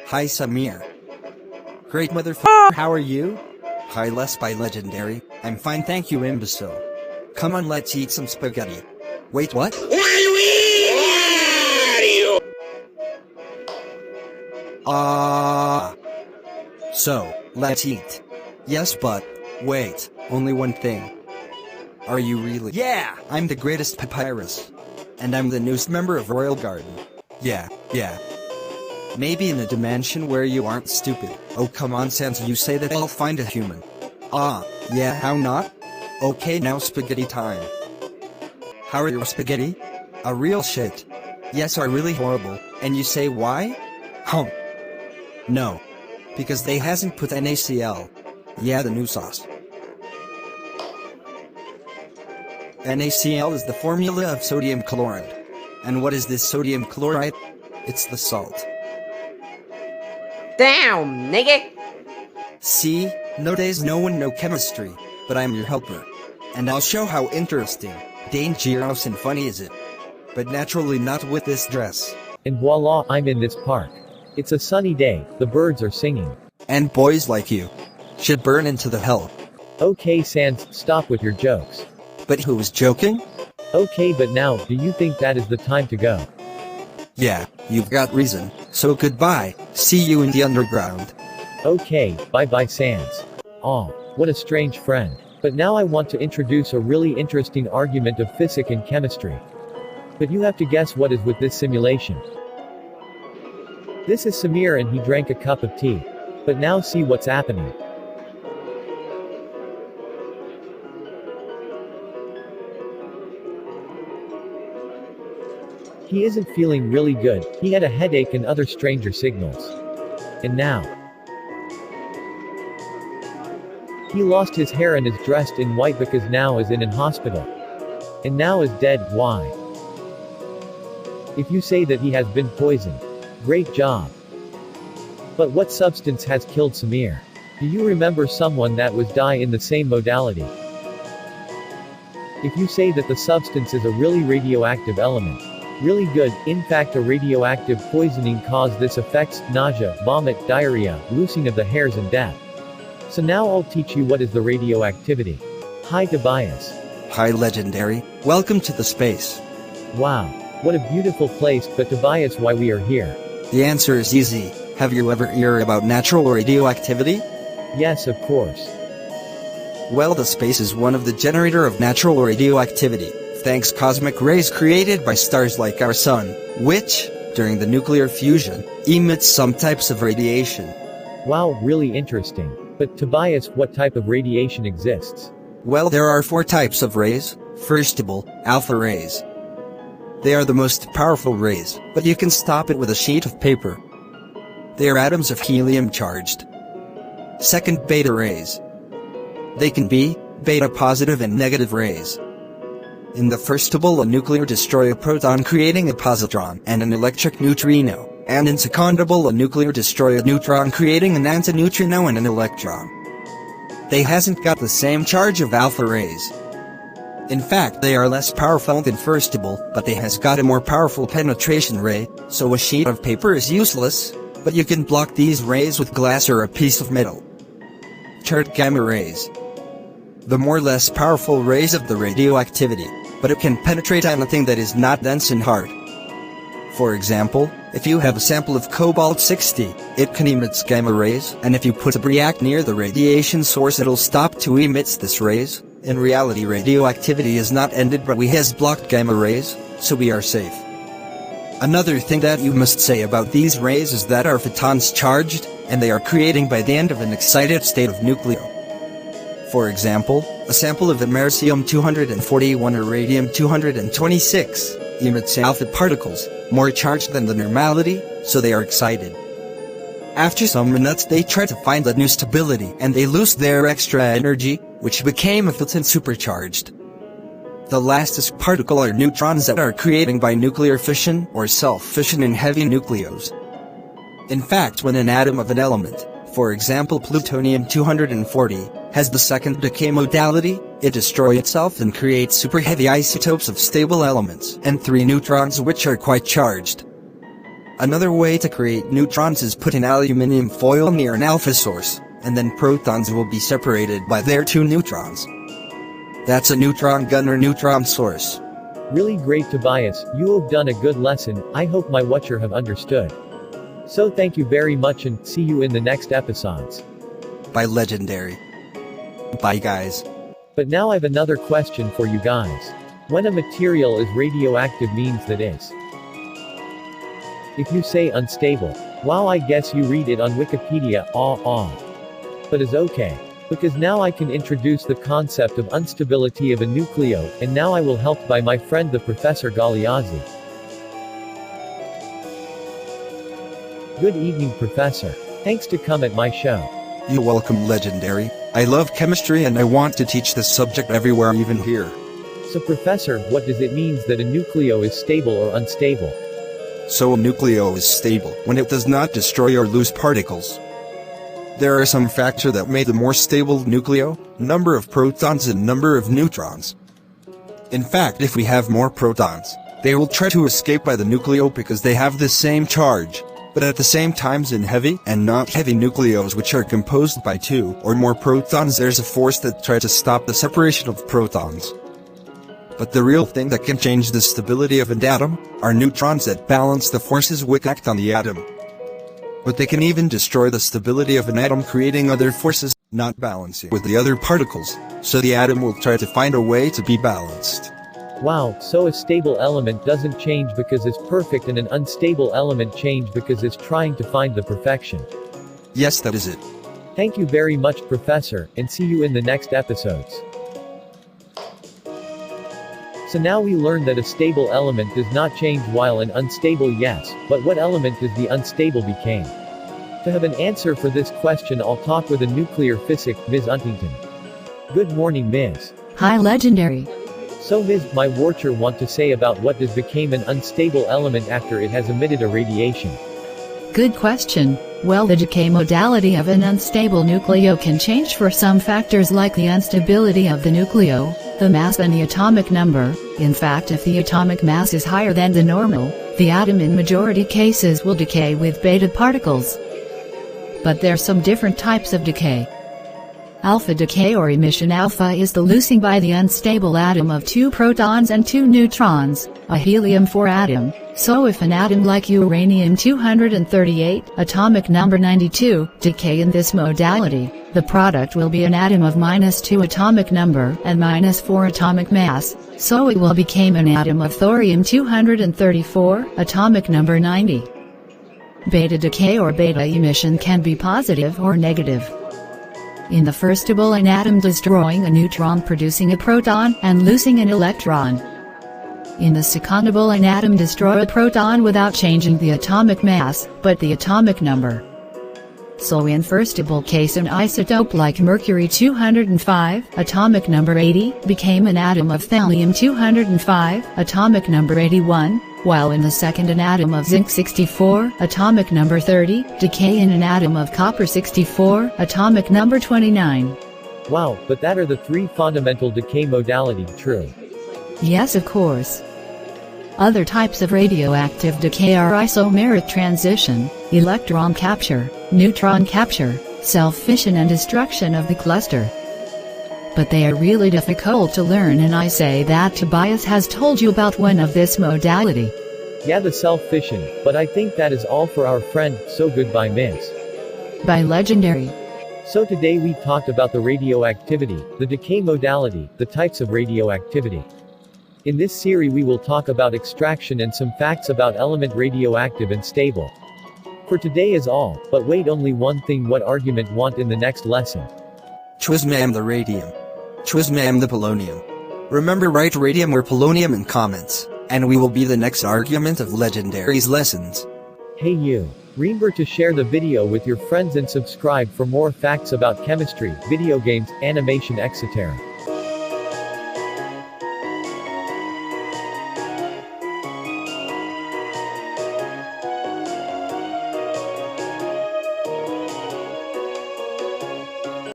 Hi Samir. Great motherfucker, how are you? Hi Les by Legendary, I'm fine thank you imbecile. Come on let's eat some spaghetti. Wait what? So, let's eat. Yes but, wait, only one thing. Are you really? Yeah, I'm the greatest papyrus. And I'm the newest member of Royal Garden. Yeah. Maybe in a dimension where you aren't stupid. Oh come on Sans, you say that I'll find a human. Yeah how not? Okay now spaghetti time. How are your spaghetti? A real shit. Yes are really horrible, and you say why? No. Because they hasn't put NaCl. Yeah the new sauce. NaCl is the formula of sodium chloride. And what is this sodium chloride? It's the salt. Damn, nigga! See, nowadays no one know chemistry, but I'm your helper. And I'll show how interesting, dangerous and funny is it. But naturally not with this dress. And voila, I'm in this park. It's a sunny day, the birds are singing. And boys like you should burn into the hell. Okay Sans, stop with your jokes. But who was joking? Okay but now, do you think that is the time to go? Yeah, you've got reason, so goodbye, see you in the underground. Okay, bye bye Sans. Aw, what a strange friend. But now I want to introduce a really interesting argument of physics and chemistry. But you have to guess what is with this simulation. This is Samir and he drank a cup of tea. But now see what's happening. He isn't feeling really good, he had a headache and other stranger signals. And now, he lost his hair and is dressed in white because now is in an hospital. And now is dead, why? If you say that he has been poisoned. Great job. But what substance has killed Samir? Do you remember someone that was die in the same modality? If you say that the substance is a really radioactive element. Really good, in fact a radioactive poisoning caused this effects, nausea, vomit, diarrhea, losing of the hairs and death. So now I'll teach you what is the radioactivity. Hi Tobias. Hi Legendary, welcome to the space. Wow, what a beautiful place, but Tobias why we are here? The answer is easy, have you ever heard about natural radioactivity? Yes of course. Well the space is one of the generator of natural radioactivity. Thanks cosmic rays created by stars like our sun, which, during the nuclear fusion, emits some types of radiation. Wow, really interesting. But Tobias, what type of radiation exists? Well there are 4 types of rays. First of all, alpha rays. They are the most powerful rays, but you can stop it with a sheet of paper. They are atoms of helium charged. Second, beta rays. They can be beta positive and negative rays. In the first ball a nuclear destroy a proton creating a positron and an electric neutrino, and in second ball a nuclear destroy a neutron creating an antineutrino and an electron. They hasn't got the same charge of alpha rays. In fact they are less powerful than first ball, but they has got a more powerful penetration ray, so a sheet of paper is useless, but you can block these rays with glass or a piece of metal. Third, gamma rays. The more less powerful rays of the radioactivity, but it can penetrate anything that is not dense and hard. For example, if you have a sample of cobalt-60, it can emit gamma rays, and if you put a briac near the radiation source it'll stop to emit this rays. In reality radioactivity is not ended but we has blocked gamma rays, so we are safe. Another thing that you must say about these rays is that are photons charged, and they are creating by the end of an excited state of nucleo. For example, a sample of americium-241 or radium-226 emits alpha particles, more charged than the normality, so they are excited. After some minutes they try to find a new stability and they lose their extra energy, which became a photon supercharged. The last particle are neutrons that are creating by nuclear fission or self-fission in heavy nucleos. In fact when an atom of an element, for example plutonium-240, has the second decay modality. It destroys itself and creates super heavy isotopes of stable elements and 3 neutrons which are quite charged. Another way to create neutrons is put an aluminium foil near an alpha source, and then protons will be separated by their 2 neutrons. That's a neutron gun or neutron source. Really great, Tobias, you have done a good lesson. I hope my watcher have understood. So thank you very much and see you in the next episodes. By Legendary. Bye guys. But now I've another question for you guys. When a material is radioactive means that is. If you say unstable, wow, I guess you read it on Wikipedia, But is okay. Because now I can introduce the concept of instability of a nucleo, and now I will helped by my friend the Professor Galeazzi. Good evening, Professor. Thanks to come at my show. You're welcome, Legendary. I love chemistry and I want to teach this subject everywhere, even here. So Professor, what does it mean that a nucleo is stable or unstable? So a nucleo is stable when it does not destroy or lose particles. There are some factors that make the more stable nucleo: number of protons and number of neutrons. In fact, if we have more protons, they will try to escape by the nucleo because they have the same charge. But at the same time, in heavy and not heavy nucleos which are composed by 2 or more protons, there's a force that tries to stop the separation of protons. But the real thing that can change the stability of an atom are neutrons that balance the forces which act on the atom. But they can even destroy the stability of an atom, creating other forces not balancing with the other particles, so the atom will try to find a way to be balanced. Wow, so a stable element doesn't change because it's perfect and an unstable element change because it's trying to find the perfection. Yes, that is it. Thank you very much, Professor, and see you in the next episodes. So now we learn that a stable element does not change while an unstable yes, but what element does the unstable became? To have an answer for this question, I'll talk with a nuclear physicist, Ms. Huntington. Good morning, Ms. Hi, Legendary. So Ms., my watcher want to say about what does became an unstable element after it has emitted a radiation. Good question. Well, the decay modality of an unstable nucleo can change for some factors like the instability of the nucleo, the mass and the atomic number. In fact, if the atomic mass is higher than the normal, the atom in majority cases will decay with beta particles. But there are some different types of decay. Alpha decay or emission. Alpha is the losing by the unstable atom of 2 protons and 2 neutrons, a helium-4 atom. So if an atom like uranium-238, atomic number 92, decay in this modality, the product will be an atom of -2 atomic number and -4 atomic mass, so it will become an atom of thorium-234, atomic number 90. Beta decay or beta emission can be positive or negative. In the firstable, an atom destroying a neutron producing a proton and losing an electron. In the secondable, an atom destroy a proton without changing the atomic mass, but the atomic number. So in firstable case, an isotope like mercury-205, atomic number 80, became an atom of thallium-205, atomic number 81, while in the second an atom of zinc-64, atomic number 30, decay in an atom of copper-64, atomic number 29. Wow, but that are the 3 fundamental decay modality, true? Yes, of course. Other types of radioactive decay are isomeric transition, electron capture, neutron capture, self-fission and destruction of the cluster. But they are really difficult to learn, and I say that Tobias has told you about one of this modality. Yeah, the self-fission, but I think that is all for our friend, so goodbye, Ms. By Legendary. So today we talked about the radioactivity, the decay modality, the types of radioactivity. In this series we will talk about extraction and some facts about element radioactive and stable. For today is all, but wait, only one thing. What argument want in the next lesson? Twismam the radium. Twismam the polonium. Remember, write radium or polonium in comments, and we will be the next argument of Legendary's lessons. Hey you. Remember to share the video with your friends and subscribe for more facts about chemistry, video games, animation, etc.